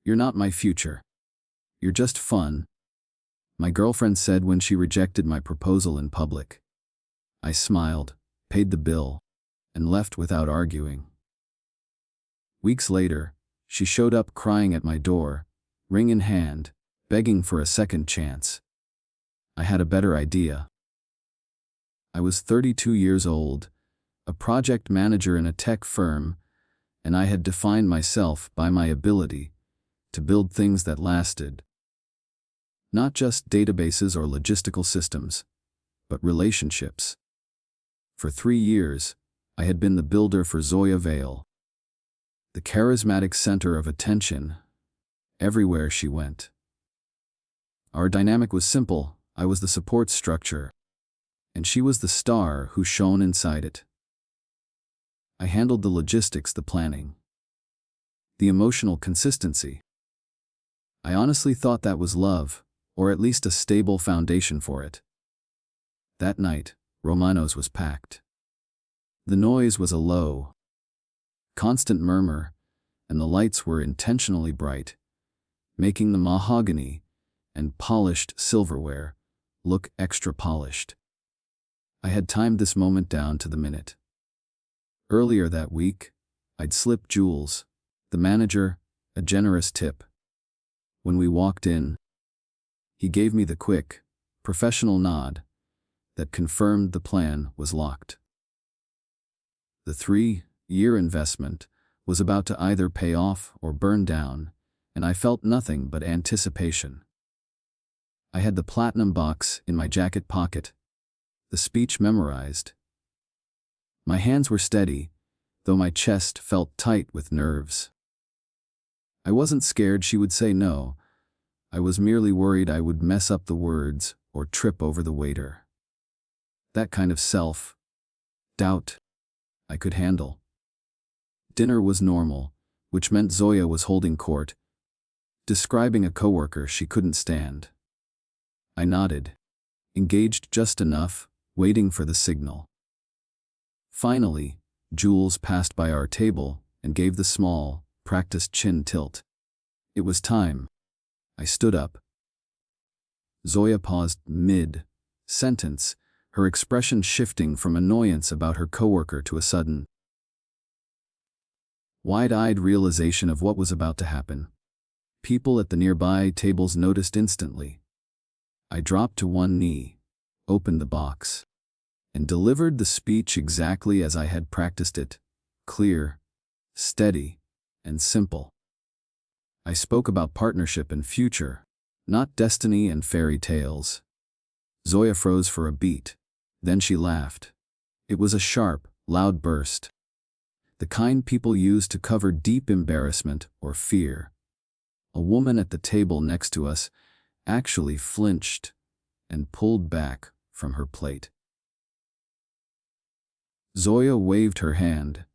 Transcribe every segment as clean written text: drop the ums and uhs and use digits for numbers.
You're not my future. You're just fun," my girlfriend said when she rejected my proposal in public. I smiled, paid the bill, and left without arguing. Weeks later, she showed up crying at my door, ring in hand, begging for a second chance. I had a better idea. I was 32 years old, a project manager in a tech firm, and I had defined myself by my ability to build things that lasted. Not just databases or logistical systems, but relationships. For 3 years, I had been the builder for Zoya Vale, the charismatic center of attention everywhere she went. Our dynamic was simple. I was the support structure, and she was the star who shone inside it. I handled the logistics, the planning, the emotional consistency. I honestly thought that was love, or at least a stable foundation for it. That night, Romano's was packed. The noise was a low, constant murmur, and the lights were intentionally bright, making the mahogany and polished silverware look extra polished. I had timed this moment down to the minute. Earlier that week, I'd slipped Jules, the manager, a generous tip. When we walked in, he gave me the quick, professional nod that confirmed the plan was locked. The 3-year investment was about to either pay off or burn down, and I felt nothing but anticipation. I had the platinum box in my jacket pocket, the speech memorized. My hands were steady, though my chest felt tight with nerves. I wasn't scared she would say no. I was merely worried I would mess up the words or trip over the waiter. That kind of self-doubt I could handle. Dinner was normal, which meant Zoya was holding court, describing a coworker she couldn't stand. I nodded, engaged just enough, waiting for the signal. Finally, Jules passed by our table and gave the small, practiced chin tilt. It was time. I stood up. Zoya paused mid-sentence, her expression shifting from annoyance about her coworker to a sudden, wide-eyed realization of what was about to happen. People at the nearby tables noticed instantly. I dropped to one knee, opened the box, and delivered the speech exactly as I had practiced it, clear, steady, and simple. I spoke about partnership and future, not destiny and fairy tales. Zoya froze for a beat, then she laughed. It was a sharp, loud burst, the kind people use to cover deep embarrassment or fear. A woman at the table next to us actually flinched and pulled back from her plate. Zoya waved her hand,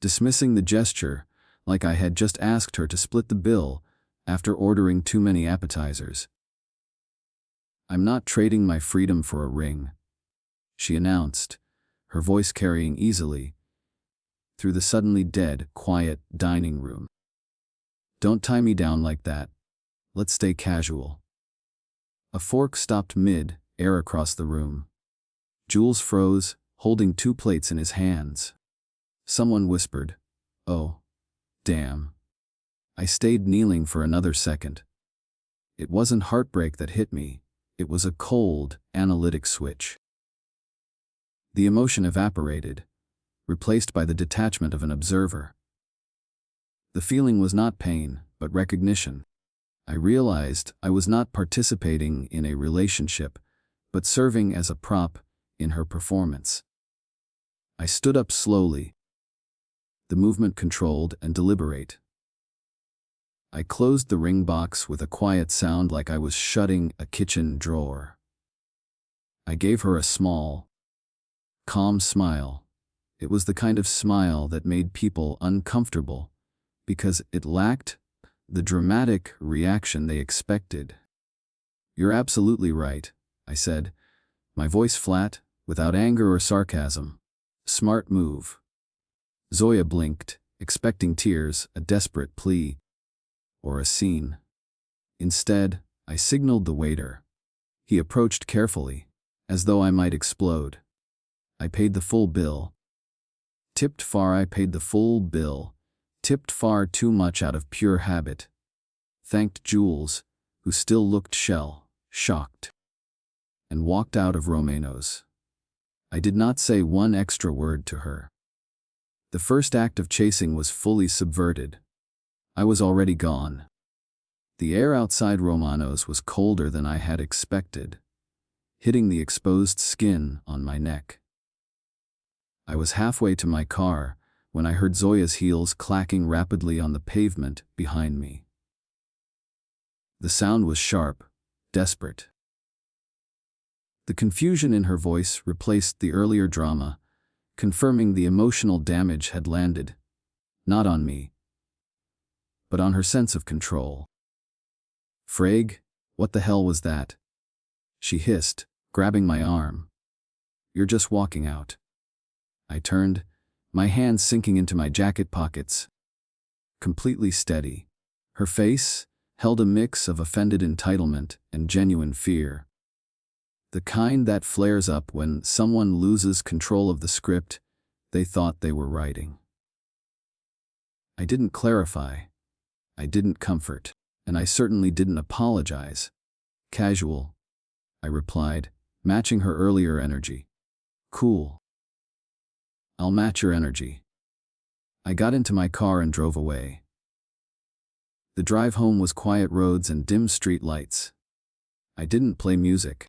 dismissing the gesture like I had just asked her to split the bill after ordering too many appetizers. "I'm not trading my freedom for a ring," she announced, her voice carrying easily through the suddenly dead, quiet dining room. "Don't tie me down like that. Let's stay casual." A fork stopped mid-air across the room. Jules froze, holding 2 plates in his hands. Someone whispered, "Oh, damn." I stayed kneeling for another second. It wasn't heartbreak that hit me, it was a cold, analytic switch. The emotion evaporated, replaced by the detachment of an observer. The feeling was not pain, but recognition. I realized I was not participating in a relationship, but serving as a prop in her performance. I stood up slowly, the movement controlled and deliberate. I closed the ring box with a quiet sound like I was shutting a kitchen drawer. I gave her a small, calm smile. It was the kind of smile that made people uncomfortable because it lacked the dramatic reaction they expected. "You're absolutely right," I said, my voice flat, without anger or sarcasm. "Smart move." Zoya blinked, expecting tears, a desperate plea. or a scene. Instead, I signaled the waiter. He approached carefully, as though I might explode. I paid the full bill. I paid the full bill, tipped far too much out of pure habit. Thanked Jules, who still looked shocked, and walked out of Romano's. I did not say one extra word to her. The first act of chasing was fully subverted. I was already gone. The air outside Romano's was colder than I had expected, hitting the exposed skin on my neck. I was halfway to my car when I heard Zoya's heels clacking rapidly on the pavement behind me. The sound was sharp, desperate. The confusion in her voice replaced the earlier drama, confirming the emotional damage had landed, not on me, but on her sense of control. "Frag, what the hell was that?" she hissed, grabbing my arm. "You're just walking out." I turned, my hands sinking into my jacket pockets. Completely steady, her face held a mix of offended entitlement and genuine fear. The kind that flares up when someone loses control of the script they thought they were writing. I didn't clarify, I didn't comfort, and I certainly didn't apologize. "Casual," I replied, matching her earlier energy. "Cool. I'll match your energy." I got into my car and drove away. The drive home was quiet roads and dim street lights. I didn't play music.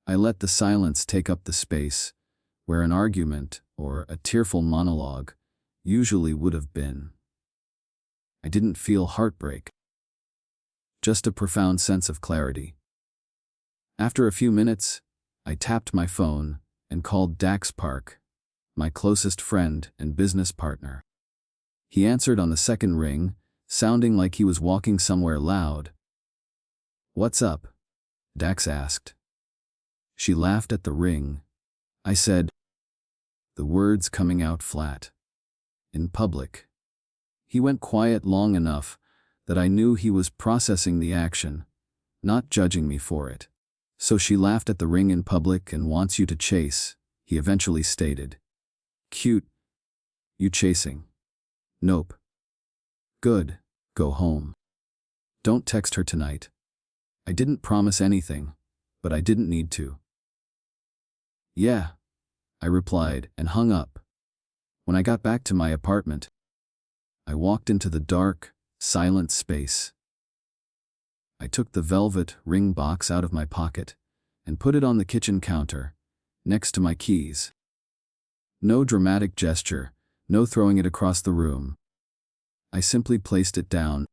I let the silence take up the space where an argument or a tearful monologue usually would have been. I didn't feel heartbreak, just a profound sense of clarity. After a few minutes, I tapped my phone and called Dax Park, my closest friend and business partner. He answered on the second ring, sounding like he was walking somewhere loud. "What's up?" Dax asked. She laughed at the ring. I said, the words coming out flat. "In public." He went quiet long enough that I knew he was processing the action, not judging me for it. "So she laughed at the ring in public and wants you to chase," he eventually stated. "Cute. You chasing?" "Nope." "Good. Go home. Don't text her tonight." I didn't promise anything, but I didn't need to. "Yeah," I replied and hung up. When I got back to my apartment, I walked into the dark, silent space. I took the velvet ring box out of my pocket and put it on the kitchen counter, next to my keys. No dramatic gesture, no throwing it across the room. I simply placed it down,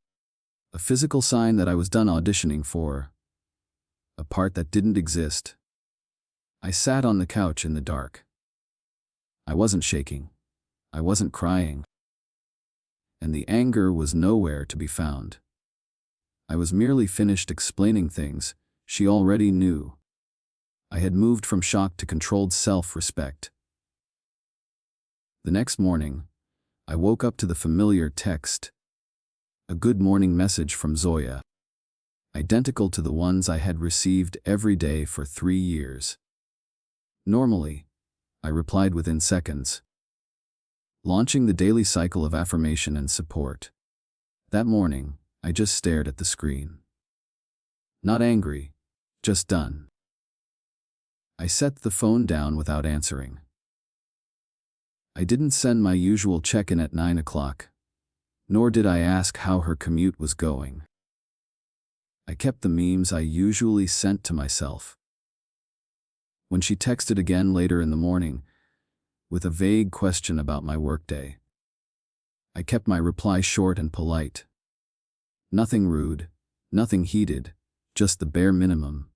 a physical sign that I was done auditioning for a part that didn't exist. I sat on the couch in the dark. I wasn't shaking. I wasn't crying. And the anger was nowhere to be found. I was merely finished explaining things she already knew. I had moved from shock to controlled self-respect. The next morning, I woke up to the familiar text. A good morning message from Zoya. Identical to the ones I had received every day for 3 years. "Normally," I replied within seconds. Launching the daily cycle of affirmation and support. That morning, I just stared at the screen. Not angry, just done. I set the phone down without answering. I didn't send my usual check-in at 9 o'clock, nor did I ask how her commute was going. I kept the memes I usually sent to myself. When she texted again later in the morning, with a vague question about my workday, I kept my reply short and polite. Nothing rude, nothing heated, just the bare minimum.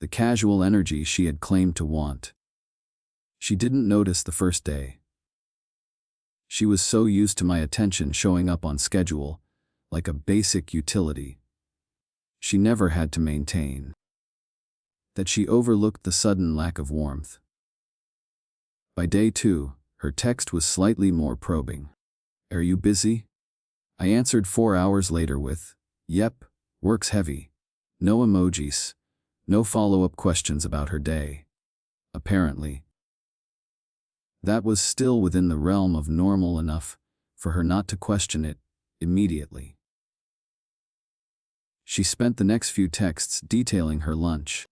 The casual energy she had claimed to want. She didn't notice the first day. She was so used to my attention showing up on schedule, like a basic utility she never had to maintain, that she overlooked the sudden lack of warmth. By day 2, her text was slightly more probing. "Are you busy?" I answered 4 hours later with, "Yep, work's heavy." No emojis. No follow-up questions about her day. Apparently. That was still within the realm of normal enough for her not to question it immediately. She spent the next few texts detailing her lunch,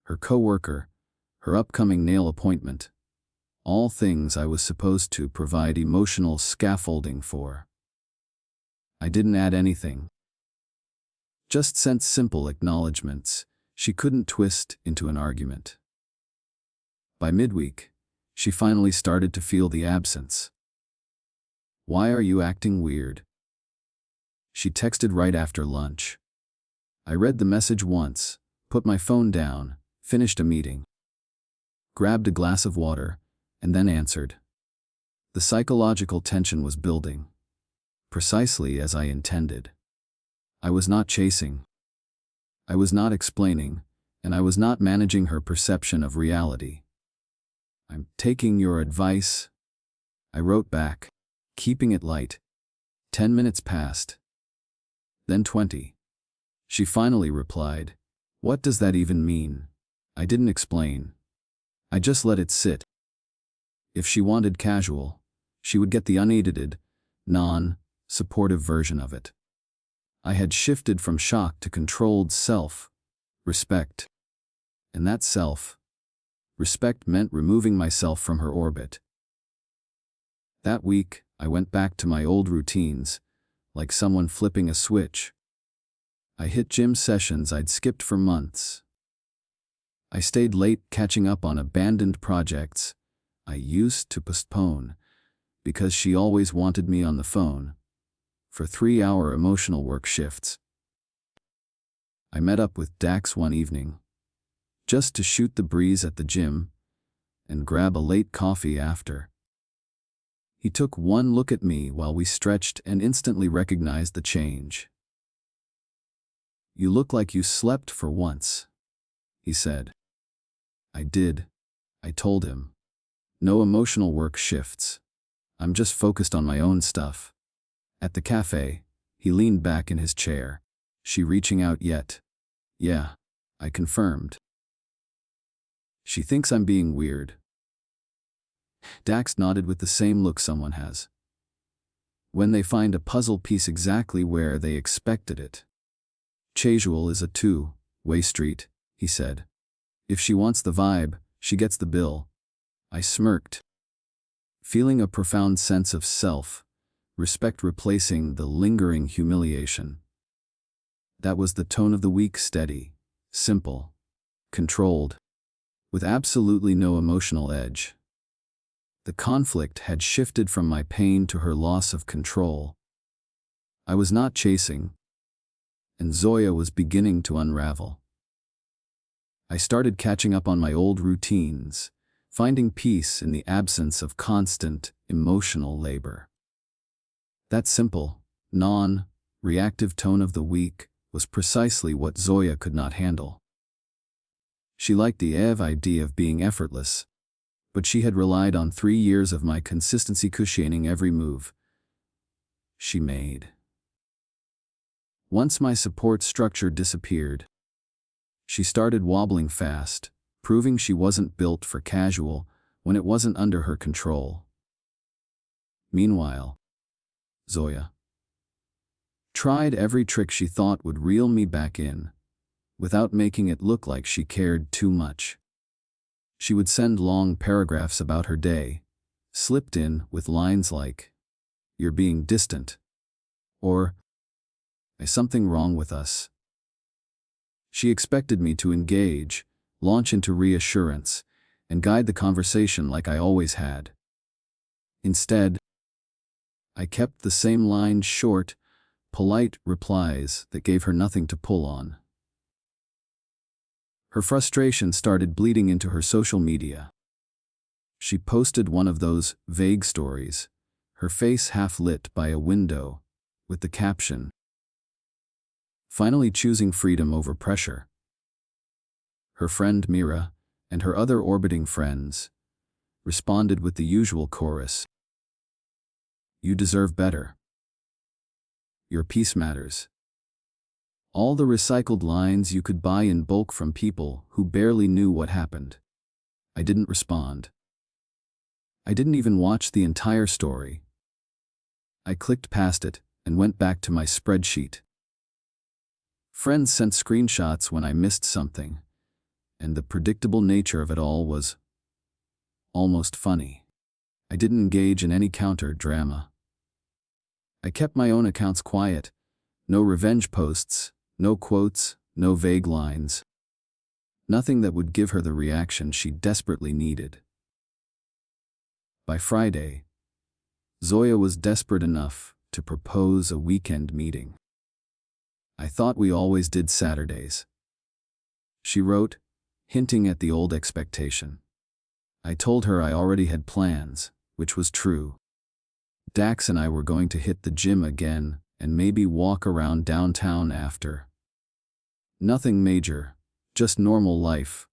her coworker, her upcoming nail appointment, all things I was supposed to provide emotional scaffolding for. I didn't add anything. Just sent simple acknowledgments she couldn't twist into an argument. By midweek, she finally started to feel the absence. "Why are you acting weird?" She texted right after lunch. I read the message once, put my phone down, finished a meeting, grabbed a glass of water, and then answered. The psychological tension was building, precisely as I intended. I was not chasing. I was not explaining, and I was not managing her perception of reality. "I'm taking your advice," I wrote back, keeping it light. 10 minutes passed. Then 20. She finally replied, "What does that even mean?" I didn't explain. I just let it sit. If she wanted casual, she would get the unedited, non-supportive version of it. I had shifted from shock to controlled self-respect. And that self-respect meant removing myself from her orbit. That week, I went back to my old routines, like someone flipping a switch. I hit gym sessions I'd skipped for months. I stayed late catching up on abandoned projects I used to postpone because she always wanted me on the phone for 3-hour emotional work shifts. I met up with Dax one evening, just to shoot the breeze at the gym and grab a late coffee after. He took one look at me while we stretched and instantly recognized the change. "You look like you slept for once," he said. I did, I told him. No emotional work shifts. I'm just focused on my own stuff. At the cafe, he leaned back in his chair. "She reaching out yet?" "Yeah," I confirmed. "She thinks I'm being weird." Dax nodded with the same look someone has when they find a puzzle piece exactly where they expected it. "Casual is a two-way street," he said. "If she wants the vibe, she gets the bill." I smirked, feeling a profound sense of self-respect replacing the lingering humiliation. That was the tone of the week: steady, simple, controlled, with absolutely no emotional edge. The conflict had shifted from my pain to her loss of control. I was not chasing, and Zoya was beginning to unravel. I started catching up on my old routines, finding peace in the absence of constant emotional labor. That simple, non-reactive tone of the week was precisely what Zoya could not handle. She liked the idea of being effortless, but she had relied on 3 years of my consistency cushioning every move she made. Once my support structure disappeared, she started wobbling fast, proving she wasn't built for casual when it wasn't under her control. Meanwhile, Zoya tried every trick she thought would reel me back in, without making it look like she cared too much. She would send long paragraphs about her day, slipped in with lines like, "You're being distant," or, "Is something wrong with us?" She expected me to engage, launch into reassurance, and guide the conversation like I always had. Instead, I kept the same line: short, polite replies that gave her nothing to pull on. Her frustration started bleeding into her social media. She posted one of those vague stories, her face half lit by a window, with the caption, "Finally choosing freedom over pressure." Her friend Mira, and her other orbiting friends, responded with the usual chorus, "You deserve better." Your peace matters. All the recycled lines you could buy in bulk from people who barely knew what happened. I didn't respond. I didn't even watch the entire story. I clicked past it and went back to my spreadsheet. Friends sent screenshots when I missed something, and the predictable nature of it all was almost funny. I didn't engage in any counter-drama. I kept my own accounts quiet. No revenge posts, no quotes, no vague lines. Nothing that would give her the reaction she desperately needed. By Friday, Zoya was desperate enough to propose a weekend meeting. I thought we always did Saturdays, she wrote, hinting at the old expectation. I told her I already had plans, which was true. Dax and I were going to hit the gym again and maybe walk around downtown after. Nothing major, just normal life.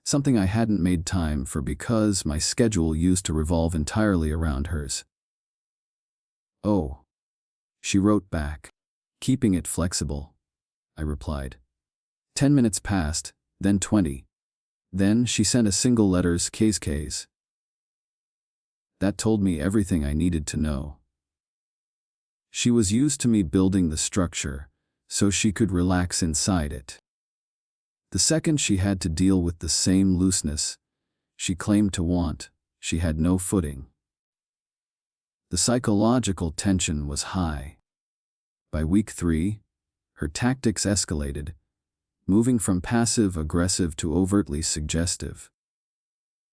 Something I hadn't made time for because my schedule used to revolve entirely around hers. Oh, she wrote back. Keeping it flexible, I replied. 10 minutes passed, then 20. Then she sent a single letters case. That told me everything I needed to know. She was used to me building the structure, so she could relax inside it. The second she had to deal with the same looseness she claimed to want, she had no footing. The psychological tension was high. By week 3, her tactics escalated, moving from passive-aggressive to overtly suggestive.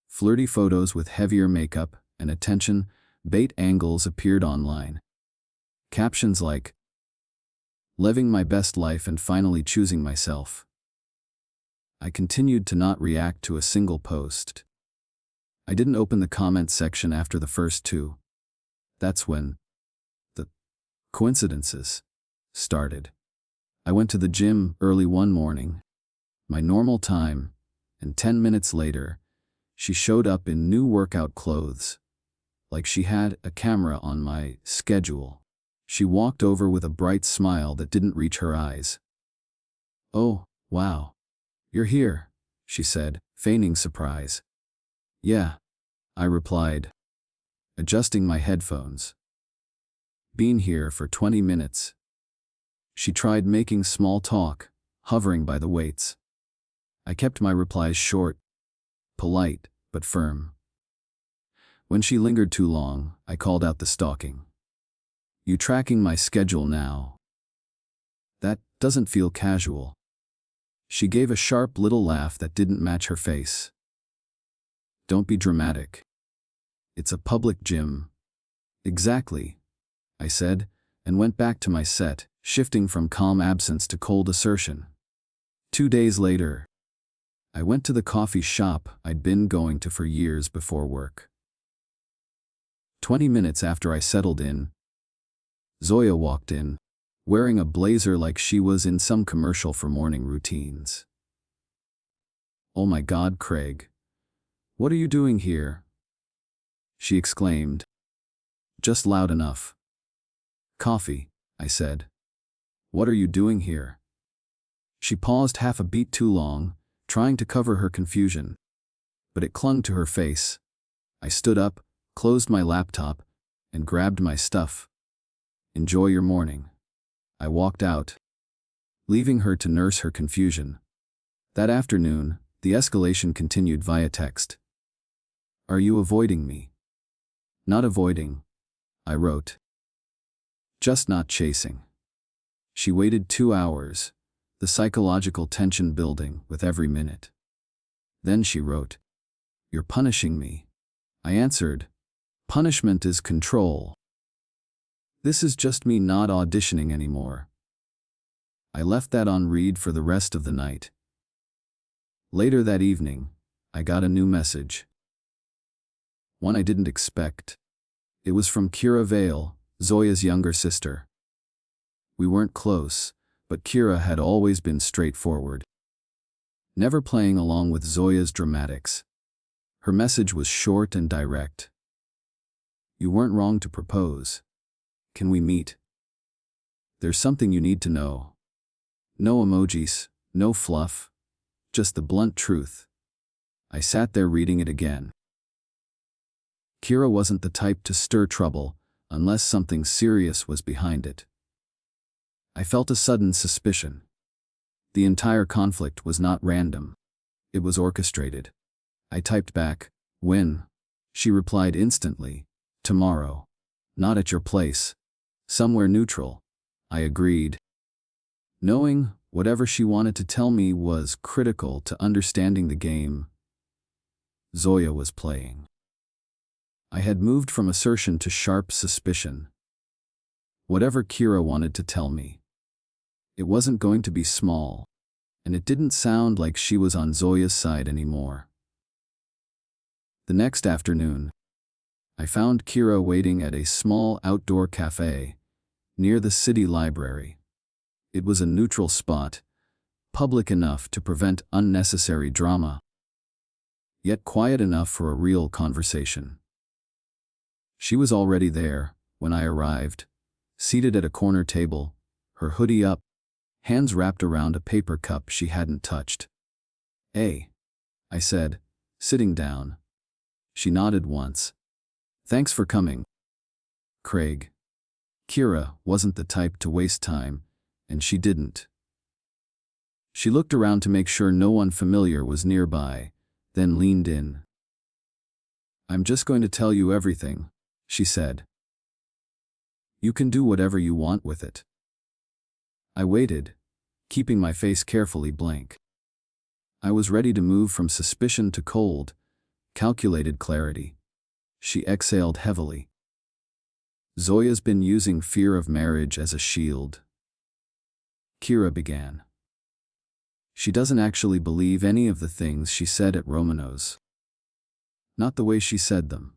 Flirty photos with heavier makeup and attention bait angles appeared online. Captions like, "Living my best life and finally choosing myself." I continued to not react to a single post. I didn't open the comment section after the first 2. That's when the coincidences started. I went to the gym early one morning, my normal time, and 10 minutes later, she showed up in new workout clothes, like she had a camera on my schedule. She walked over with a bright smile that didn't reach her eyes. "Oh, wow. You're here," she said, feigning surprise. "Yeah," I replied, adjusting my headphones. "Been here for 20 minutes. She tried making small talk, hovering by the weights. I kept my replies short, polite, but firm. When she lingered too long, I called out the stalking. "You tracking my schedule now? That doesn't feel casual." She gave a sharp little laugh that didn't match her face. "Don't be dramatic. It's a public gym." "Exactly," I said, and went back to my set, shifting from calm absence to cold assertion. 2 days later, I went to the coffee shop I'd been going to for years before work. 20 minutes after I settled in, Zoya walked in, wearing a blazer like she was in some commercial for morning routines. "Oh my God, Craig. What are you doing here?" she exclaimed, just loud enough. "Coffee," I said. "What are you doing here?" She paused half a beat too long, trying to cover her confusion, but it clung to her face. I stood up, closed my laptop, and grabbed my stuff. "Enjoy your morning." I walked out, leaving her to nurse her confusion. That afternoon, the escalation continued via text. "Are you avoiding me?" "Not avoiding," I wrote. "Just not chasing." She waited 2 hours, the psychological tension building with every minute. Then she wrote, "You're punishing me." I answered, "Punishment is control. This is just me not auditioning anymore." I left that on read for the rest of the night. Later that evening, I got a new message. One I didn't expect. It was from Kira Vale, Zoya's younger sister. We weren't close, but Kira had always been straightforward, never playing along with Zoya's dramatics. Her message was short and direct. "You weren't wrong to propose. Can we meet?" There's something you need to know. No emojis, no fluff, just the blunt truth. I sat there reading it again. Kira wasn't the type to stir trouble unless something serious was behind it. I felt a sudden suspicion. The entire conflict was not random. It was orchestrated. I typed back, "When?" She replied instantly, "Tomorrow. Not at your place. Somewhere neutral." I agreed. Knowing whatever she wanted to tell me was critical to understanding the game Zoya was playing. I had moved from assertion to sharp suspicion. Whatever Kira wanted to tell me, it wasn't going to be small, and it didn't sound like she was on Zoya's side anymore. The next afternoon, I found Kira waiting at a small outdoor cafe near the city library. It was a neutral spot, public enough to prevent unnecessary drama, yet quiet enough for a real conversation. She was already there when I arrived, seated at a corner table, her hoodie up, hands wrapped around a paper cup she hadn't touched. "Hey," I said, sitting down. She nodded once. "Thanks for coming, Craig." Kira wasn't the type to waste time, and she didn't. She looked around to make sure no one familiar was nearby, then leaned in. "I'm just going to tell you everything," she said. "You can do whatever you want with it." I waited, keeping my face carefully blank. I was ready to move from suspicion to cold, calculated clarity. She exhaled heavily. "Zoya's been using fear of marriage as a shield," Kira began. "She doesn't actually believe any of the things she said at Romano's. Not the way she said them."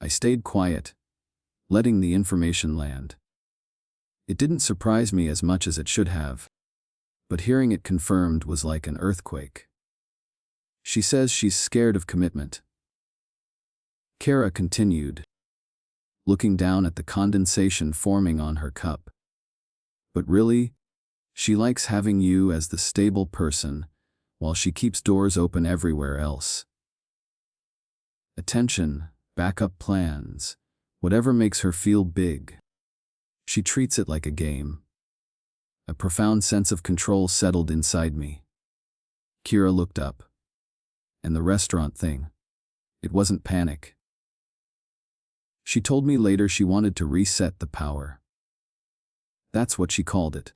I stayed quiet, letting the information land. It didn't surprise me as much as it should have, but hearing it confirmed was like an earthquake. "She says she's scared of commitment," Kara continued, looking down at the condensation forming on her cup. "But really, she likes having you as the stable person, while she keeps doors open everywhere else. Attention, backup plans, whatever makes her feel big. She treats it like a game." A profound sense of control settled inside me. Kira looked up. "And the restaurant thing? It wasn't panic." She told me later she wanted to reset the power. That's what she called it.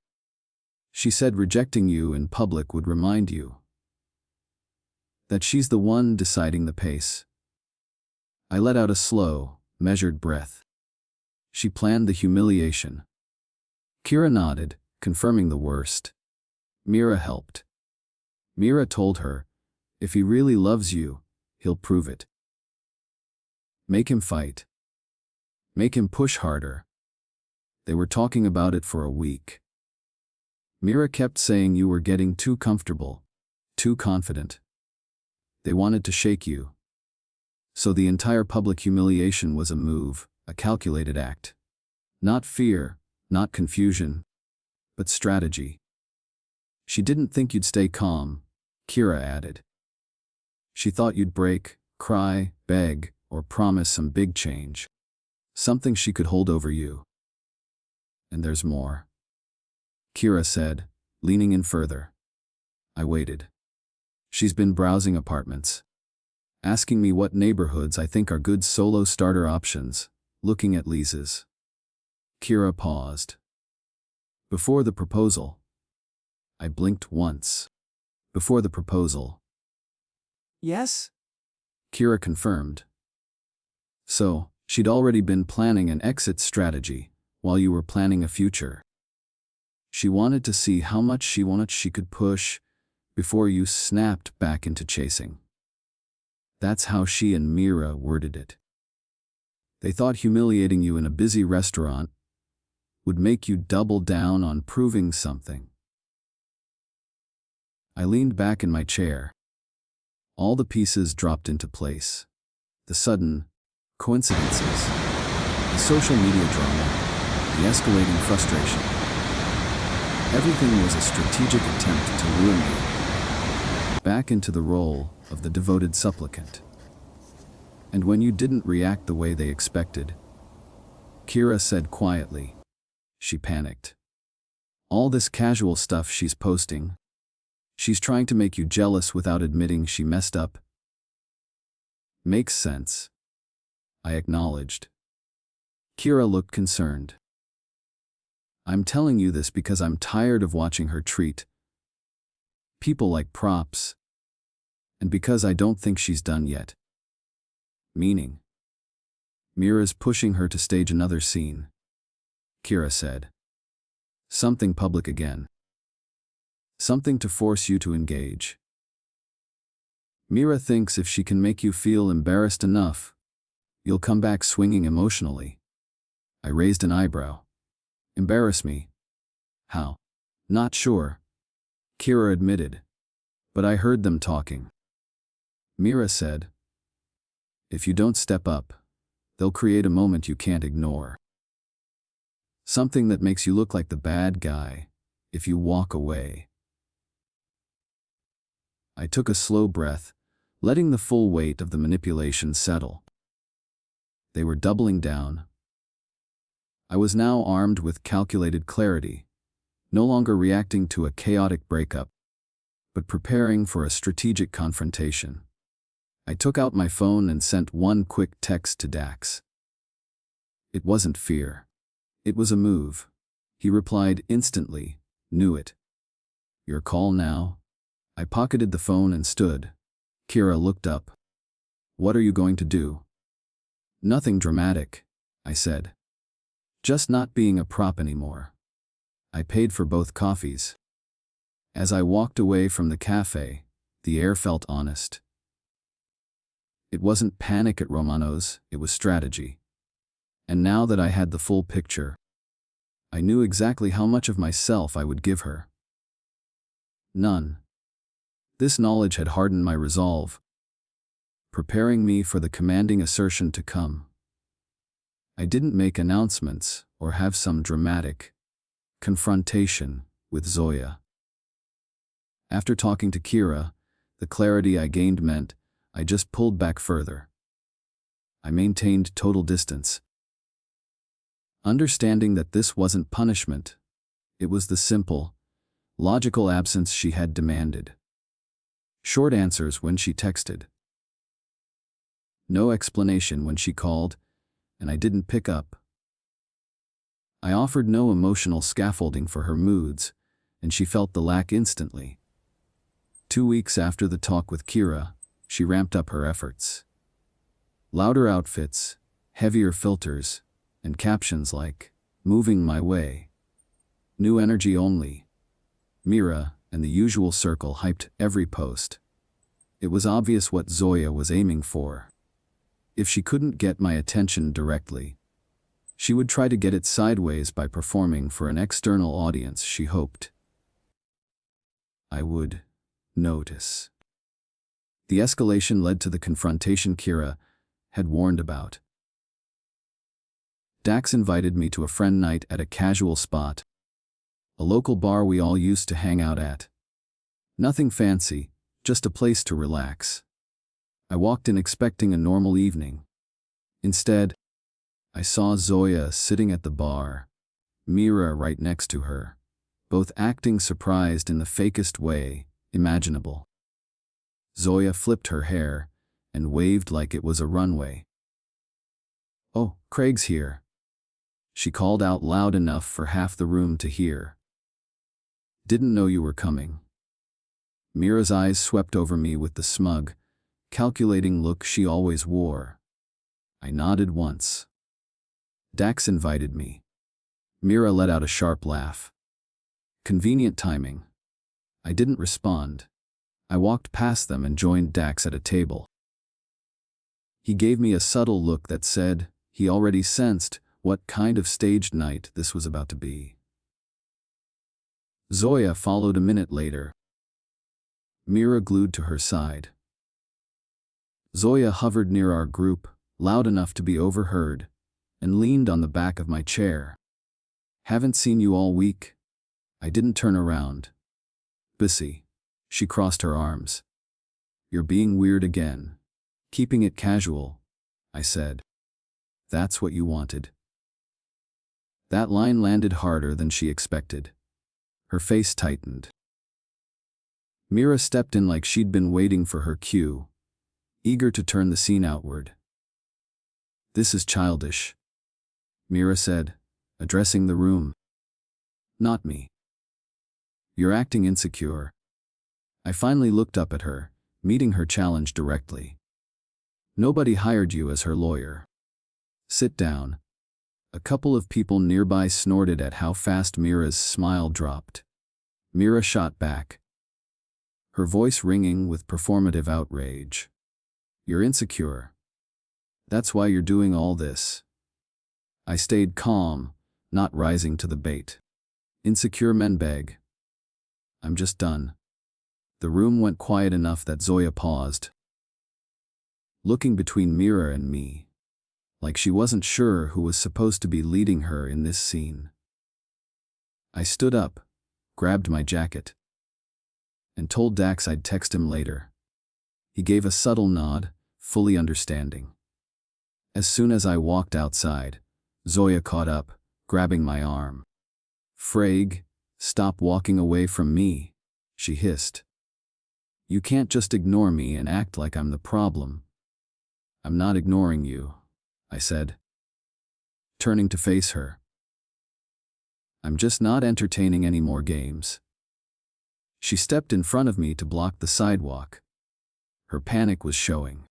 She said rejecting you in public would remind you that she's the one deciding the pace. I let out a slow, measured breath. She planned the humiliation. Kira nodded, confirming the worst. Mira helped. Mira told her, if he really loves you, he'll prove it. Make him fight. Make him push harder. They were talking about it for a week. Mira kept saying you were getting too comfortable, too confident. They wanted to shake you. So the entire public humiliation was a move, a calculated act. Not fear, not confusion, but strategy. She didn't think you'd stay calm, Kira added. She thought you'd break, cry, beg, or promise some big change. Something she could hold over you. And there's more, Kira said, leaning in further. I waited. She's been browsing apartments, asking me what neighborhoods I think are good solo starter options, looking at leases. Kira paused. Before the proposal. I blinked once. Before the proposal. Yes? Kira confirmed. So, she'd already been planning an exit strategy, while you were planning a future. She wanted to see how much she could push before you snapped back into chasing. That's how she and Mira worded it. They thought humiliating you in a busy restaurant would make you double down on proving something. I leaned back in my chair. All the pieces dropped into place. The sudden coincidences, the social media drama, the the escalating frustration. Everything was a strategic attempt to lure me back into the role of the devoted supplicant. And when you didn't react the way they expected, Kira said quietly, she panicked. All this casual stuff she's posting. She's trying to make you jealous without admitting she messed up. Makes sense, I acknowledged. Kira looked concerned. I'm telling you this because I'm tired of watching her treat people like props, and because I don't think she's done yet. Meaning, Mira's pushing her to stage another scene, Kira said. Something public again. Something to force you to engage. Mira thinks if she can make you feel embarrassed enough, you'll come back swinging emotionally. I raised an eyebrow. Embarrass me? How? Not sure, Kira admitted, but I heard them talking. Mira said, if you don't step up, they'll create a moment you can't ignore. Something that makes you look like the bad guy if you walk away. I took a slow breath, letting the full weight of the manipulation settle. They were doubling down. I was now armed with calculated clarity, no longer reacting to a chaotic breakup, but preparing for a strategic confrontation. I took out my phone and sent one quick text to Dax. It wasn't fear. It was a move. He replied instantly, knew it. Your call now? I pocketed the phone and stood. Kira looked up. What are you going to do? Nothing dramatic, I said. Just not being a prop anymore. I paid for both coffees. As I walked away from the cafe, the air felt honest. It wasn't panic at Romano's, it was strategy. And now that I had the full picture, I knew exactly how much of myself I would give her. None. This knowledge had hardened my resolve, preparing me for the commanding assertion to come. I didn't make announcements or have some dramatic confrontation with Zoya. After talking to Kira, the clarity I gained meant I just pulled back further. I maintained total distance, understanding that this wasn't punishment. It was the simple, logical absence she had demanded. Short answers when she texted. No explanation when she called, and I didn't pick up. I offered no emotional scaffolding for her moods, and she felt the lack instantly. 2 weeks after the talk with Kira, she ramped up her efforts. Louder outfits, heavier filters, and captions like, moving my way. New energy only. Mira and the usual circle hyped every post. It was obvious what Zoya was aiming for. If she couldn't get my attention directly, she would try to get it sideways by performing for an external audience she hoped I would notice. The escalation led to the confrontation Kira had warned about. Dax invited me to a friend night at a casual spot, a local bar we all used to hang out at. Nothing fancy, just a place to relax. I walked in expecting a normal evening. Instead, I saw Zoya sitting at the bar, Mira right next to her, both acting surprised in the fakest way imaginable. Zoya flipped her hair and waved like it was a runway. "Oh, Craig's here," she called out loud enough for half the room to hear. "Didn't know you were coming." Mira's eyes swept over me with the smug, calculating look she always wore. I nodded once. Dax invited me. Mira let out a sharp laugh. Convenient timing. I didn't respond. I walked past them and joined Dax at a table. He gave me a subtle look that said he already sensed what kind of staged night this was about to be. Zoya followed a minute later, Mira glued to her side. Zoya hovered near our group, loud enough to be overheard, and leaned on the back of my chair. Haven't seen you all week. I didn't turn around. Busy. She crossed her arms. You're being weird again. Keeping it casual, I said. That's what you wanted. That line landed harder than she expected. Her face tightened. Mira stepped in like she'd been waiting for her cue, eager to turn the scene outward. This is childish, Mira said, addressing the room. Not me. You're acting insecure. I finally looked up at her, meeting her challenge directly. Nobody hired you as her lawyer. Sit down. A couple of people nearby snorted at how fast Mira's smile dropped. Mira shot back, her voice ringing with performative outrage. You're insecure. That's why you're doing all this. I stayed calm, not rising to the bait. Insecure men beg. I'm just done. The room went quiet enough that Zoya paused, looking between Mira and me, like she wasn't sure who was supposed to be leading her in this scene. I stood up, grabbed my jacket, and told Dax I'd text him later. He gave a subtle nod, fully understanding. As soon as I walked outside, Zoya caught up, grabbing my arm. Frag, stop walking away from me, she hissed. You can't just ignore me and act like I'm the problem. I'm not ignoring you, I said, turning to face her. I'm just not entertaining any more games. She stepped in front of me to block the sidewalk. Her panic was showing.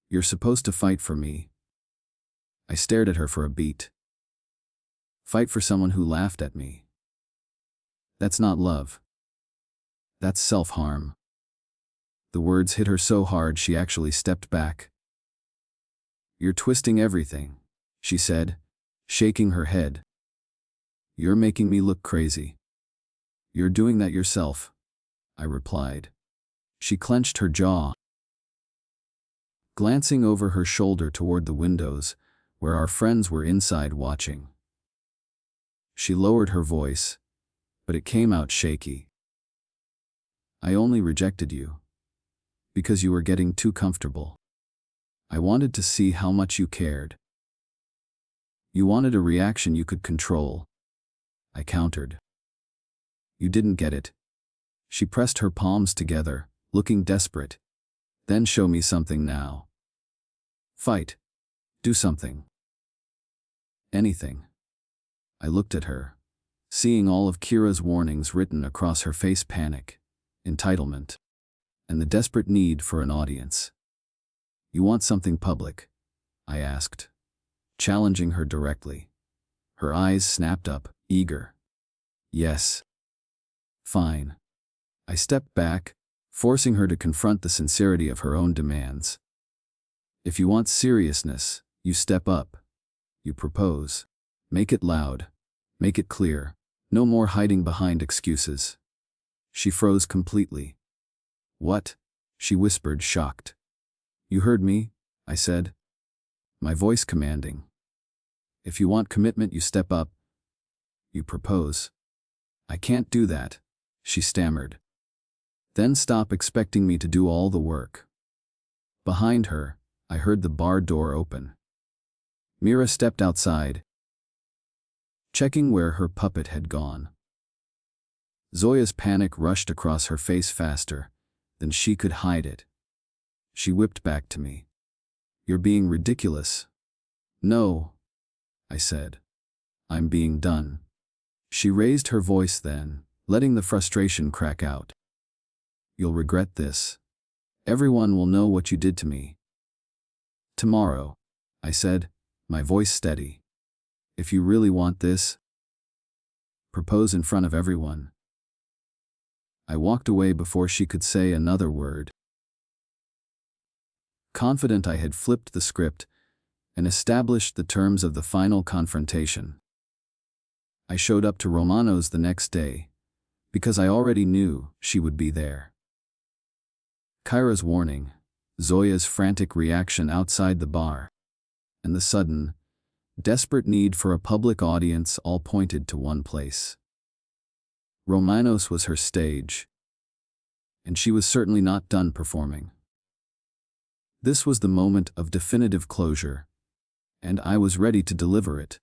You're supposed to fight for me. I stared at her for a beat. Fight for someone who laughed at me. That's not love. That's self-harm. The words hit her so hard she actually stepped back. You're twisting everything, she said, shaking her head. You're making me look crazy. You're doing that yourself, I replied. She clenched her jaw, glancing over her shoulder toward the windows, where our friends were inside watching. She lowered her voice, but it came out shaky. I only rejected you because you were getting too comfortable. I wanted to see how much you cared. You wanted a reaction you could control, I countered. You didn't get it. She pressed her palms together, looking desperate. Then show me something now. Fight. Do something. Anything. I looked at her, seeing all of Kira's warnings written across her face: panic, entitlement, and the desperate need for an audience. You want something public? I asked, challenging her directly. Her eyes snapped up, eager. Yes. Fine. I stepped back, forcing her to confront the sincerity of her own demands. If you want seriousness, you step up. You propose. Make it loud. Make it clear. No more hiding behind excuses. She froze completely. What? She whispered, shocked. You heard me, I said, my voice commanding. If you want commitment, you step up. You propose. I can't do that, she stammered. Then stop expecting me to do all the work. Behind her, I heard the bar door open. Mira stepped outside, checking where her puppet had gone. Zoya's panic rushed across her face faster than she could hide it. She whipped back to me. You're being ridiculous. No, I said. I'm being done. She raised her voice then, letting the frustration crack out. You'll regret this. Everyone will know what you did to me. Tomorrow, I said, my voice steady. If you really want this, propose in front of everyone. I walked away before she could say another word. Confident I had flipped the script and established the terms of the final confrontation. I showed up to Romano's the next day, because I already knew she would be there. Kyra's warning, Zoya's frantic reaction outside the bar, and the sudden, desperate need for a public audience all pointed to one place. Romanos was her stage, and she was certainly not done performing. This was the moment of definitive closure, and I was ready to deliver it.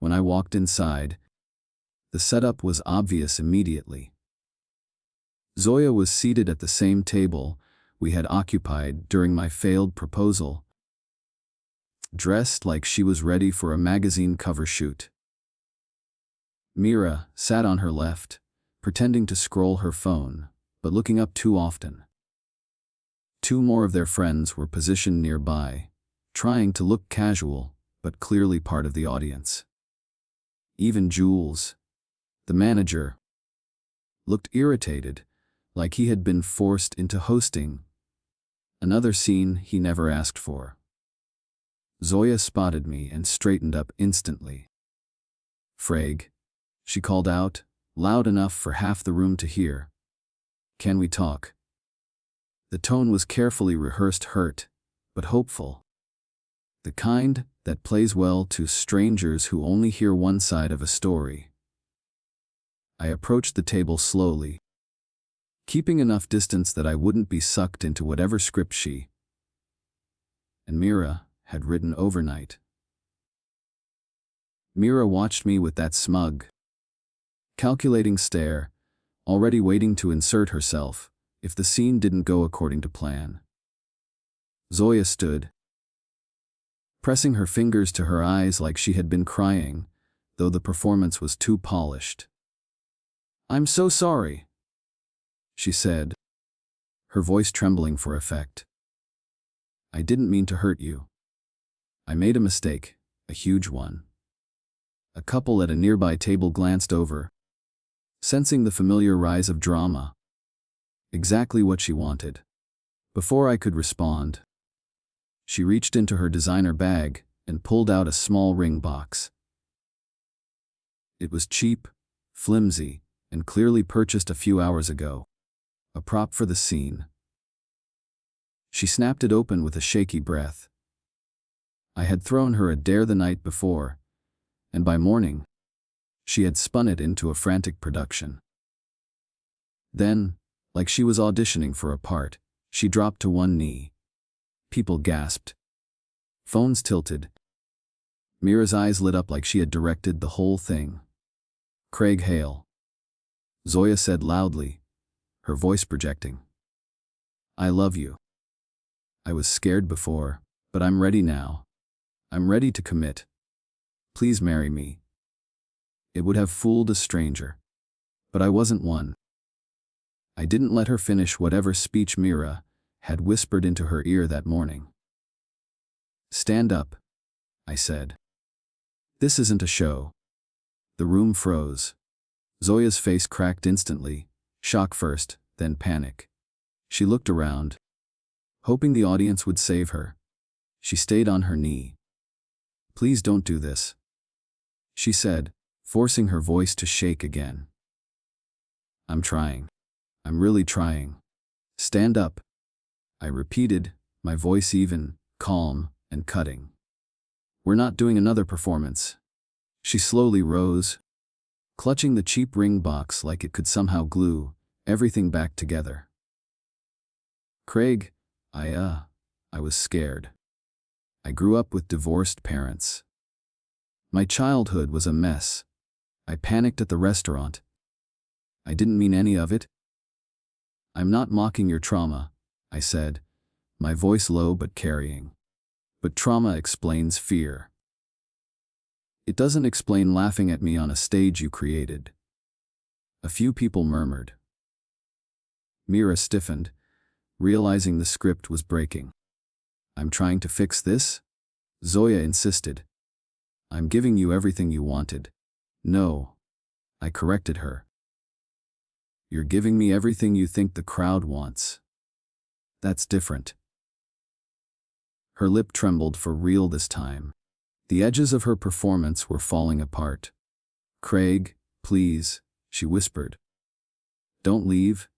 When I walked inside, the setup was obvious immediately. Zoya was seated at the same table we had occupied during my failed proposal, dressed like she was ready for a magazine cover shoot. Mira sat on her left, pretending to scroll her phone, but looking up too often. Two more of their friends were positioned nearby, trying to look casual, but clearly part of the audience. Even Jules, the manager, looked irritated, like he had been forced into hosting another scene he never asked for. Zoya spotted me and straightened up instantly. "Frag," she called out, loud enough for half the room to hear. "Can we talk?" The tone was carefully rehearsed, hurt, but hopeful. The kind that plays well to strangers who only hear one side of a story. I approached the table slowly, keeping enough distance that I wouldn't be sucked into whatever script she and Mira had written overnight. Mira watched me with that smug, calculating stare, already waiting to insert herself if the scene didn't go according to plan. Zoya stood, pressing her fingers to her eyes like she had been crying, though the performance was too polished. "I'm so sorry," she said, her voice trembling for effect. "I didn't mean to hurt you. I made a mistake, a huge one." A couple at a nearby table glanced over, sensing the familiar rise of drama. Exactly what she wanted. Before I could respond, she reached into her designer bag and pulled out a small ring box. It was cheap, flimsy, and clearly purchased a few hours ago. A prop for the scene. She snapped it open with a shaky breath. I had thrown her a dare the night before, and by morning, she had spun it into a frantic production. Then, like she was auditioning for a part, she dropped to one knee. People gasped. Phones tilted. Mira's eyes lit up like she had directed the whole thing. "Craig Hale," Zoya said loudly, her voice projecting. "I love you. I was scared before, but I'm ready now. I'm ready to commit. Please marry me." It would have fooled a stranger, but I wasn't one. I didn't let her finish whatever speech Mira had whispered into her ear that morning. "Stand up," I said. "This isn't a show." The room froze. Zoya's face cracked instantly, shock first, then panic. She looked around, hoping the audience would save her. She stayed on her knee. "Please don't do this," she said, forcing her voice to shake again. "I'm trying. I'm really trying. Stand up," I repeated, my voice even, calm, and cutting. "We're not doing another performance." She slowly rose, clutching the cheap ring box like it could somehow glue everything back together. "Craig, I was scared. I grew up with divorced parents. My childhood was a mess. I panicked at the restaurant. I didn't mean any of it." "I'm not mocking your trauma," I said, my voice low but carrying. "But trauma explains fear. It doesn't explain laughing at me on a stage you created." A few people murmured. Mira stiffened, realizing the script was breaking. "I'm trying to fix this?" Zoya insisted. "I'm giving you everything you wanted." "No," I corrected her. "You're giving me everything you think the crowd wants. That's different." Her lip trembled for real this time. The edges of her performance were falling apart. "Craig, please," she whispered. "Don't leave.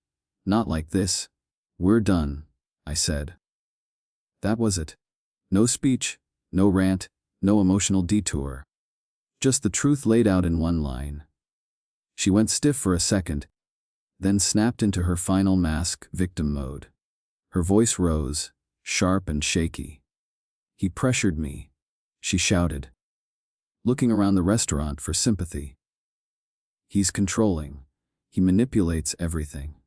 Not like this." "We're done," I said. That was it. No speech, no rant, No emotional detour. Just the truth laid out in one line. She went stiff for a second, then snapped into her final mask victim mode. Her voice rose, sharp and shaky. "He pressured me," she shouted, looking around the restaurant for sympathy. "He's controlling. He manipulates everything."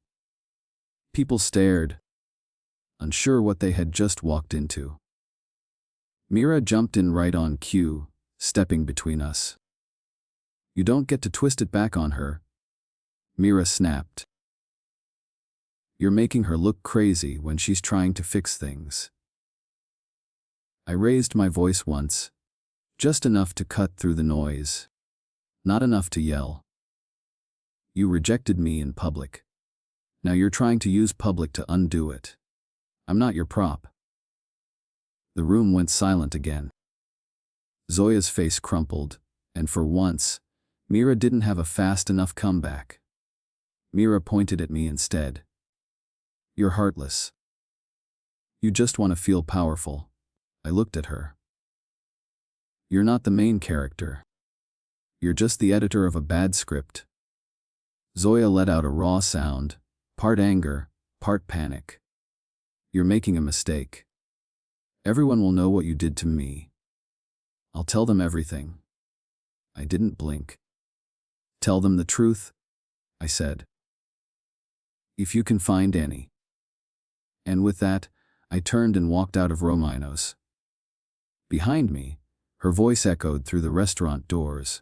People stared, unsure what they had just walked into. Mira jumped in right on cue, stepping between us. "You don't get to twist it back on her," Mira snapped. "You're making her look crazy when she's trying to fix things." I raised my voice once, just enough to cut through the noise, not enough to yell. "You rejected me in public. Now you're trying to use public to undo it. I'm not your prop." The room went silent again. Zoya's face crumpled, and for once, Mira didn't have a fast enough comeback. Mira pointed at me instead. "You're heartless. You just want to feel powerful." I looked at her. "You're not the main character. You're just the editor of a bad script." Zoya let out a raw sound, part anger, part panic. "You're making a mistake. Everyone will know what you did to me. I'll tell them everything." I didn't blink. "Tell them the truth," I said. "If you can find any." And with that, I turned and walked out of Romano's. Behind me, her voice echoed through the restaurant doors.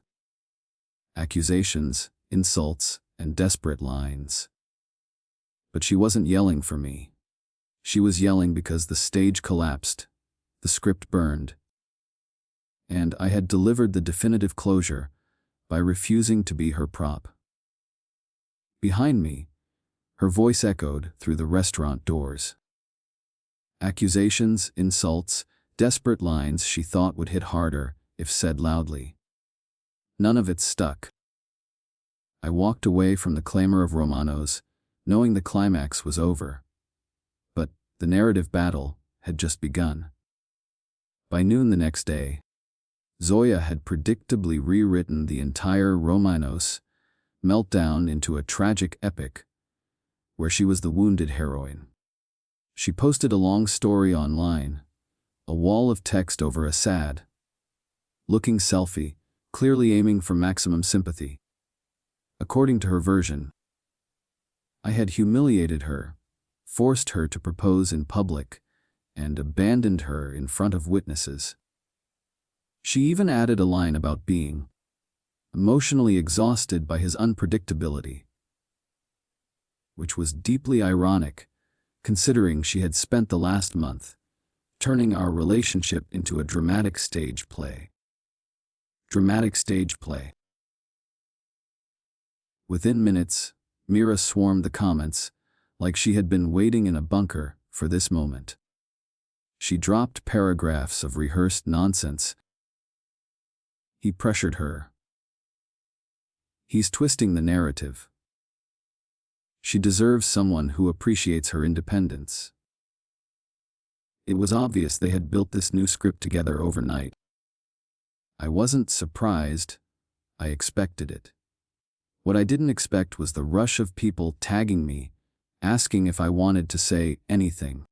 Accusations, insults, and desperate lines. But she wasn't yelling for me. She was yelling because the stage collapsed, the script burned, and I had delivered the definitive closure by refusing to be her prop. Behind me, her voice echoed through the restaurant doors. Accusations, insults, desperate lines she thought would hit harder if said loudly. None of it stuck. I walked away from the clamor of Romano's, knowing the climax was over. But the narrative battle had just begun. By noon the next day, Zoya had predictably rewritten the entire Romano's meltdown into a tragic epic, where she was the wounded heroine. She posted a long story online, a wall of text over a sad-looking selfie, clearly aiming for maximum sympathy. According to her version, I had humiliated her, forced her to propose in public, and abandoned her in front of witnesses. She even added a line about being emotionally exhausted by his unpredictability, which was deeply ironic, considering she had spent the last month turning our relationship into a dramatic stage play. Dramatic stage play. Within minutes, Mira swarmed the comments, like she had been waiting in a bunker for this moment. She dropped paragraphs of rehearsed nonsense. "He pressured her. He's twisting the narrative. She deserves someone who appreciates her independence." It was obvious they had built this new script together overnight. I wasn't surprised. I expected it. What I didn't expect was the rush of people tagging me, asking if I wanted to say anything.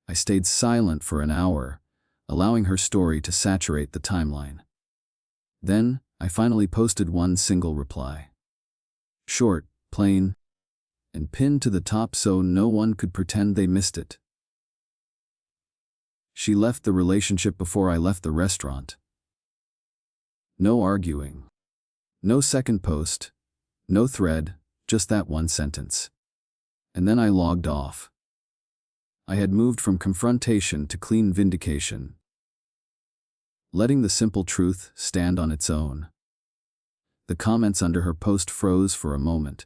I stayed silent for an hour, allowing her story to saturate the timeline. Then, I finally posted one single reply. Short, plain, and pinned to the top so no one could pretend they missed it. She left the relationship before I left the restaurant. No arguing. No second post. No thread, just that one sentence. And then I logged off. I had moved from confrontation to clean vindication, letting the simple truth stand on its own. The comments under her post froze for a moment.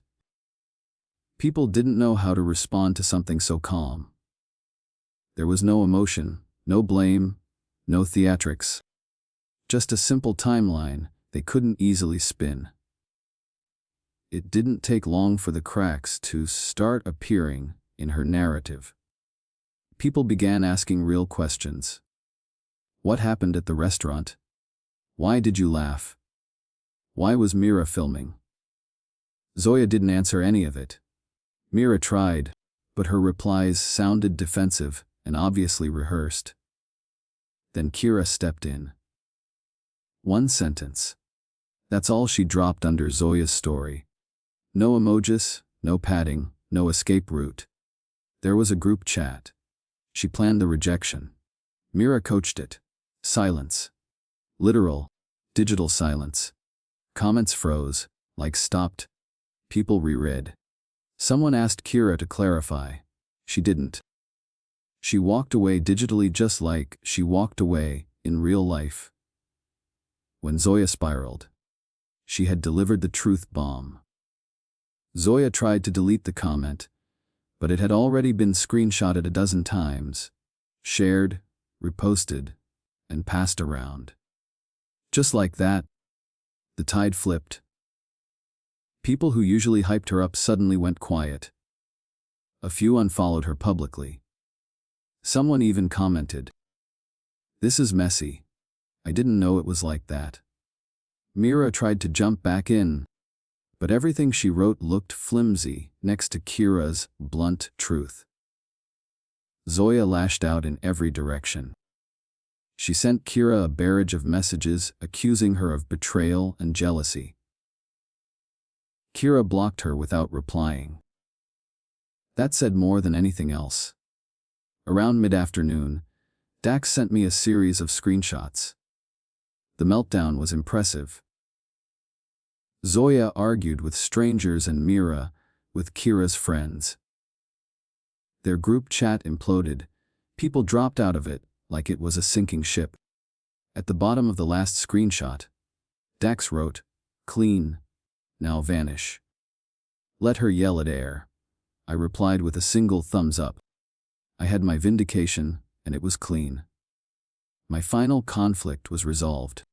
People didn't know how to respond to something so calm. There was no emotion, no blame, no theatrics. Just a simple timeline they couldn't easily spin. It didn't take long for the cracks to start appearing in her narrative. People began asking real questions. What happened at the restaurant? Why did you laugh? Why was Mira filming? Zoya didn't answer any of it. Mira tried, but her replies sounded defensive and obviously rehearsed. Then Kira stepped in. One sentence. That's all she dropped under Zoya's story. No emojis, no padding, no escape route. There was a group chat. She planned the rejection. Mira coached it. Silence. Literal, digital silence. Comments froze, likes stopped. People reread. Someone asked Kira to clarify. She didn't. She walked away digitally just like she walked away in real life. When Zoya spiraled, she had delivered the truth bomb. Zoya tried to delete the comment, but it had already been screenshotted a dozen times, shared, reposted, and passed around. Just like that, the tide flipped. People who usually hyped her up suddenly went quiet. A few unfollowed her publicly. Someone even commented, "This is messy. I didn't know it was like that." Mira tried to jump back in, but everything she wrote looked flimsy next to Kira's blunt truth. Zoya lashed out in every direction. She sent Kira a barrage of messages accusing her of betrayal and jealousy. Kira blocked her without replying. That said more than anything else. Around mid-afternoon, Dax sent me a series of screenshots. The meltdown was impressive. Zoya argued with strangers and Mira with Kira's friends. Their group chat imploded. People dropped out of it like it was a sinking ship. At the bottom of the last screenshot, Dax wrote, "Clean, now vanish." Let her yell at air. I replied with a single thumbs up. I had my vindication, and it was clean. My final conflict was resolved.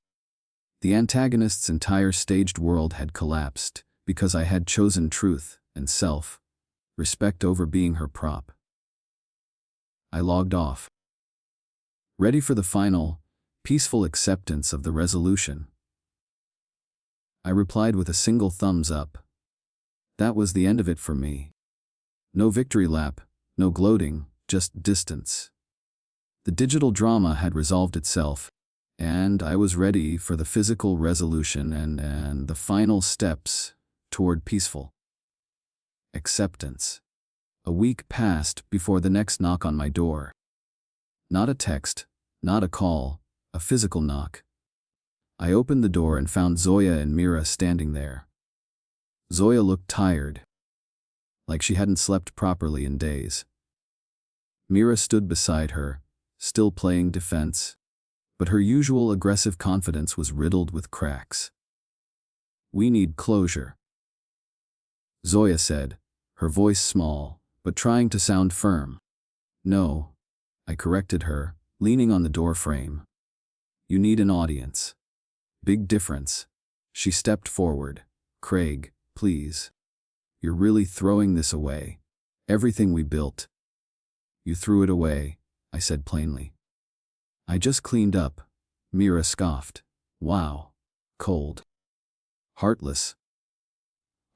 The antagonist's entire staged world had collapsed because I had chosen truth and self-respect over being her prop. I logged off, ready for the final, peaceful acceptance of the resolution. I replied with a single thumbs up. That was the end of it for me. No victory lap, no gloating, just distance. The digital drama had resolved itself, and I was ready for the physical resolution and the final steps toward peaceful acceptance. A week passed before the next knock on my door. Not a text, not a call, a physical knock. I opened the door and found Zoya and Mira standing there. Zoya looked tired, like she hadn't slept properly in days. Mira stood beside her, still playing defense, but her usual aggressive confidence was riddled with cracks. "We need closure," Zoya said, her voice small, but trying to sound firm. "No," I corrected her, leaning on the door frame. "You need an audience." Big difference. She stepped forward. "Craig, please. You're really throwing this away. Everything we built." "You threw it away," I said plainly. "I just cleaned up," Mira scoffed. "Wow. Cold. Heartless."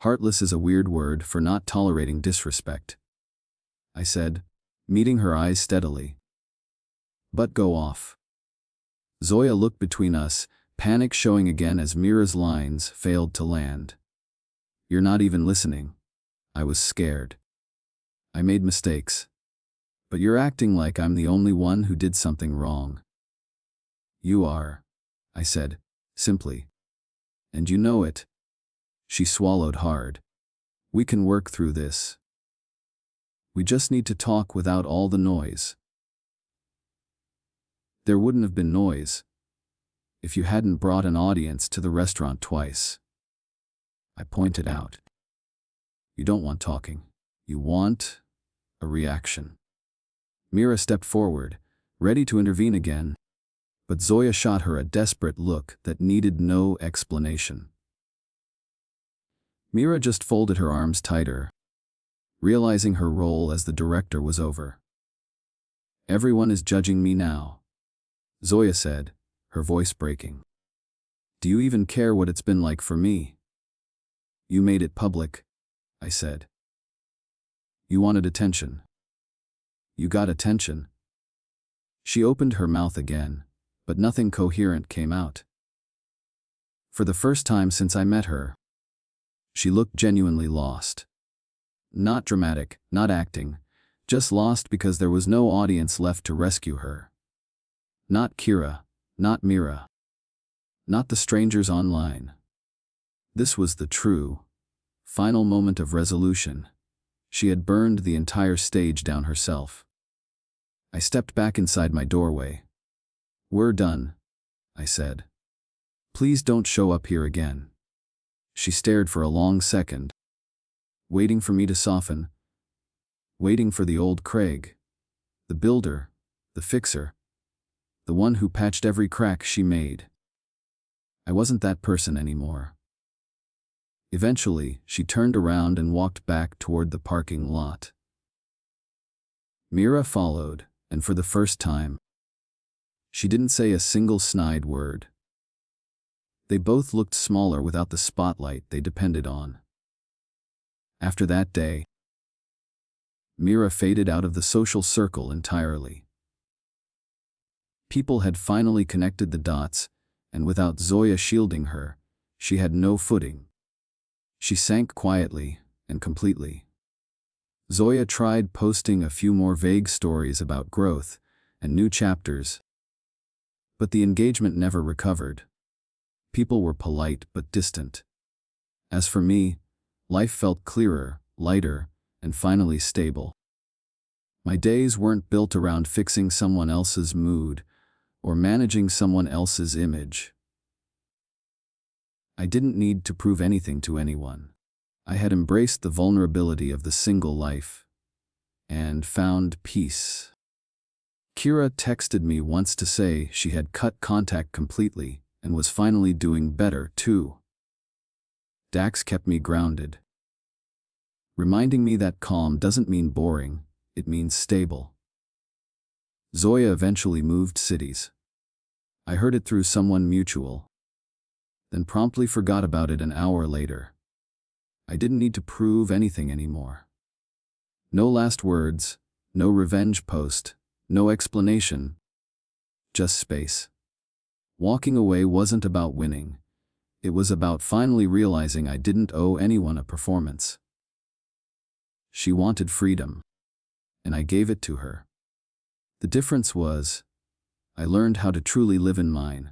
Heartless is a weird word for not tolerating disrespect, I said, meeting her eyes steadily. "But go off." Zoya looked between us, panic showing again as Mira's lines failed to land. "You're not even listening." I was scared. "I made mistakes. But you're acting like I'm the only one who did something wrong." "You are," I said, simply. "And you know it." She swallowed hard. "We can work through this. We just need to talk without all the noise." "There wouldn't have been noise if you hadn't brought an audience to the restaurant twice," I pointed out. "You don't want talking. You want a reaction." Mira stepped forward, ready to intervene again, but Zoya shot her a desperate look that needed no explanation. Mira just folded her arms tighter, realizing her role as the director was over. "Everyone is judging me now," Zoya said, her voice breaking. Do you even care what it's been like for me? You made it public, I said. You wanted attention. You got attention. She opened her mouth again, but nothing coherent came out. For the first time since I met her, she looked genuinely lost. Not dramatic, not acting, just lost because there was no audience left to rescue her. Not Kira, not Mira, not the strangers online. This was the true, final moment of resolution. She had burned the entire stage down herself. I stepped back inside my doorway. We're done, I said. Please don't show up here again. She stared for a long second, waiting for me to soften, waiting for the old Craig, the builder, the fixer, the one who patched every crack she made. I wasn't that person anymore. Eventually, she turned around and walked back toward the parking lot. Mira followed, and for the first time, she didn't say a single snide word. They both looked smaller without the spotlight they depended on. After that day, Mira faded out of the social circle entirely. People had finally connected the dots, and without Zoya shielding her, she had no footing. She sank quietly and completely. Zoya tried posting a few more vague stories about growth and new chapters, but the engagement never recovered. People were polite but distant. As for me, life felt clearer, lighter, and finally stable. My days weren't built around fixing someone else's mood or managing someone else's image. I didn't need to prove anything to anyone. I had embraced the vulnerability of the single life and found peace. Kira texted me once to say she had cut contact completely and was finally doing better too. Dax kept me grounded, reminding me that calm doesn't mean boring, it means stable. Zoya eventually moved cities. I heard it through someone mutual, then promptly forgot about it an hour later. I didn't need to prove anything anymore. No last words, no revenge post, no explanation, just space. Walking away wasn't about winning. It was about finally realizing I didn't owe anyone a performance. She wanted freedom, and I gave it to her. The difference was, I learned how to truly live in mine,